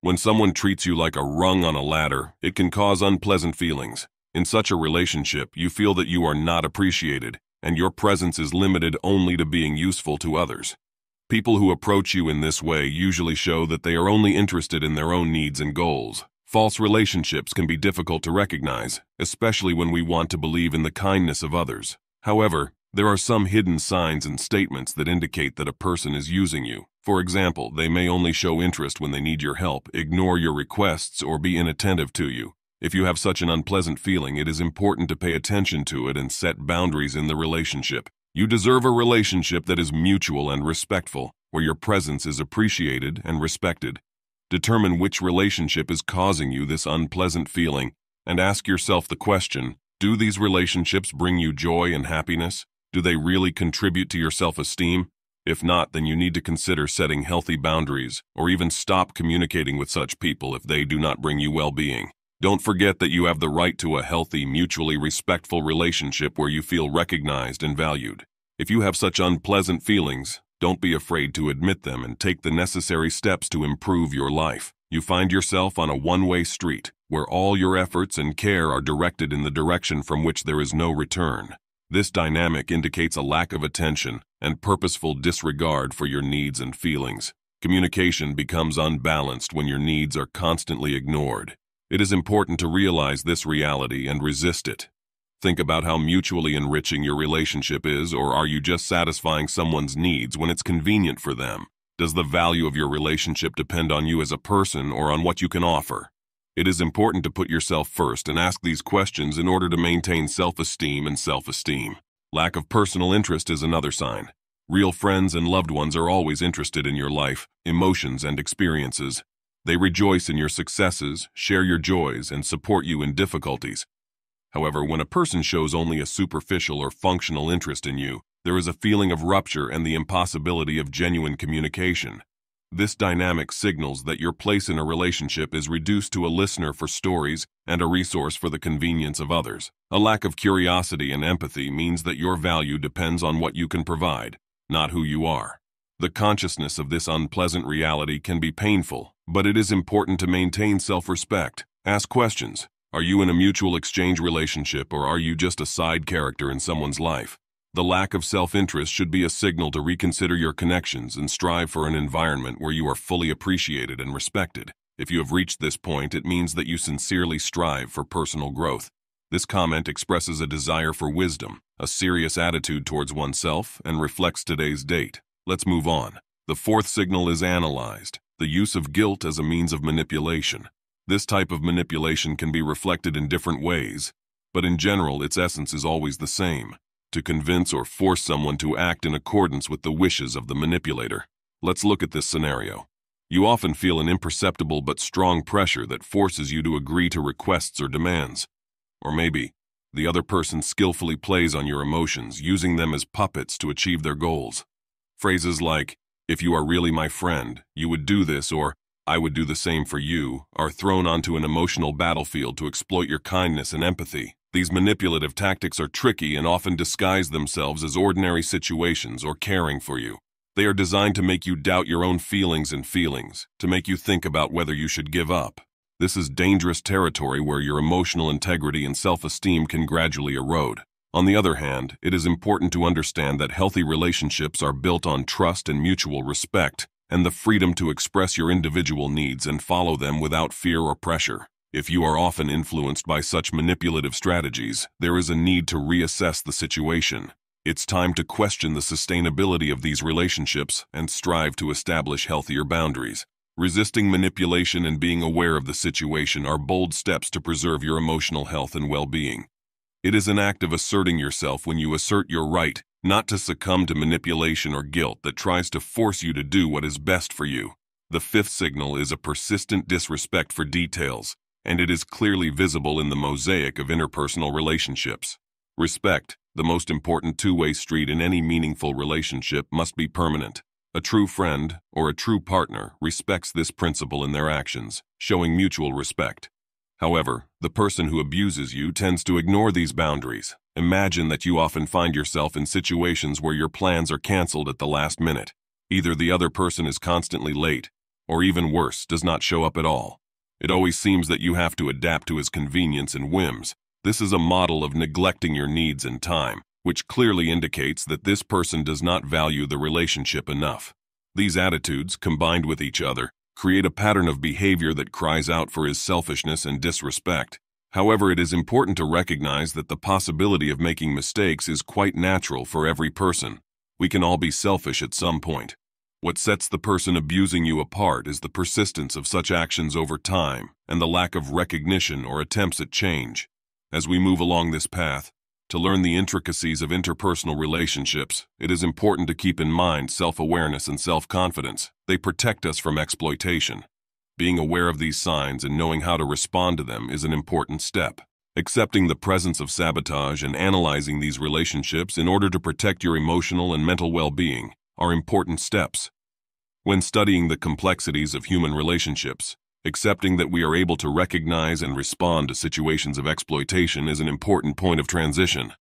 When someone treats you like a rung on a ladder, it can cause unpleasant feelings. In such a relationship, you feel that you are not appreciated, and your presence is limited only to being useful to others. People who approach you in this way usually show that they are only interested in their own needs and goals. False relationships can be difficult to recognize, especially when we want to believe in the kindness of others. However, there are some hidden signs and statements that indicate that a person is using you. For example, they may only show interest when they need your help, ignore your requests, or be inattentive to you. If you have such an unpleasant feeling, it is important to pay attention to it and set boundaries in the relationship. You deserve a relationship that is mutual and respectful, where your presence is appreciated and respected. Determine which relationship is causing you this unpleasant feeling, and ask yourself the question, do these relationships bring you joy and happiness? Do they really contribute to your self-esteem? If not, then you need to consider setting healthy boundaries, or even stop communicating with such people if they do not bring you well-being. Don't forget that you have the right to a healthy, mutually respectful relationship where you feel recognized and valued. If you have such unpleasant feelings, don't be afraid to admit them and take the necessary steps to improve your life. You find yourself on a one-way street, where all your efforts and care are directed in the direction from which there is no return. This dynamic indicates a lack of attention and purposeful disregard for your needs and feelings. Communication becomes unbalanced when your needs are constantly ignored. It is important to realize this reality and resist it. Think about how mutually enriching your relationship is, or are you just satisfying someone's needs when it's convenient for them? Does the value of your relationship depend on you as a person or on what you can offer? It is important to put yourself first and ask these questions in order to maintain self-esteem and self-esteem. Lack of personal interest is another sign. Real friends and loved ones are always interested in your life, emotions, and experiences. They rejoice in your successes, share your joys, and support you in difficulties. However, when a person shows only a superficial or functional interest in you, there is a feeling of rupture and the impossibility of genuine communication. This dynamic signals that your place in a relationship is reduced to a listener for stories and a resource for the convenience of others. A lack of curiosity and empathy means that your value depends on what you can provide, not who you are. The consciousness of this unpleasant reality can be painful, but it is important to maintain self-respect. Ask questions. Are you in a mutual exchange relationship, or are you just a side character in someone's life? The lack of self-interest should be a signal to reconsider your connections and strive for an environment where you are fully appreciated and respected. If you have reached this point, it means that you sincerely strive for personal growth. This comment expresses a desire for wisdom, a serious attitude towards oneself, and reflects today's date. Let's move on. The fourth signal is analyzed, the use of guilt as a means of manipulation. This type of manipulation can be reflected in different ways, but in general, its essence is always the same: to convince or force someone to act in accordance with the wishes of the manipulator. Let's look at this scenario. You often feel an imperceptible but strong pressure that forces you to agree to requests or demands. Or maybe, the other person skillfully plays on your emotions, using them as puppets to achieve their goals. Phrases like, "If you are really my friend, you would do this," or "I would do the same for you," are thrown onto an emotional battlefield to exploit your kindness and empathy. These manipulative tactics are tricky and often disguise themselves as ordinary situations or caring for you. They are designed to make you doubt your own feelings, to make you think about whether you should give up. This is dangerous territory where your emotional integrity and self-esteem can gradually erode. On the other hand, it is important to understand that healthy relationships are built on trust and mutual respect, and the freedom to express your individual needs and follow them without fear or pressure. If you are often influenced by such manipulative strategies, there is a need to reassess the situation. It's time to question the sustainability of these relationships and strive to establish healthier boundaries. Resisting manipulation and being aware of the situation are bold steps to preserve your emotional health and well-being. It is an act of asserting yourself when you assert your right not to succumb to manipulation or guilt that tries to force you to do what is best for you. The fifth signal is a persistent disrespect for details, and it is clearly visible in the mosaic of interpersonal relationships. Respect, the most important two-way street in any meaningful relationship, must be permanent. A true friend or a true partner respects this principle in their actions, showing mutual respect. However, the person who abuses you tends to ignore these boundaries. Imagine that you often find yourself in situations where your plans are canceled at the last minute. Either the other person is constantly late, or even worse, does not show up at all. It always seems that you have to adapt to his convenience and whims. This is a model of neglecting your needs and time, which clearly indicates that this person does not value the relationship enough. These attitudes, combined with each other, create a pattern of behavior that cries out for his selfishness and disrespect. However, it is important to recognize that the possibility of making mistakes is quite natural for every person. We can all be selfish at some point. What sets the person abusing you apart is the persistence of such actions over time and the lack of recognition or attempts at change. As we move along this path, to learn the intricacies of interpersonal relationships, it is important to keep in mind self-awareness and self-confidence. They protect us from exploitation. Being aware of these signs and knowing how to respond to them is an important step. Accepting the presence of sabotage and analyzing these relationships in order to protect your emotional and mental well-being are important steps. When studying the complexities of human relationships, accepting that we are able to recognize and respond to situations of exploitation is an important point of transition.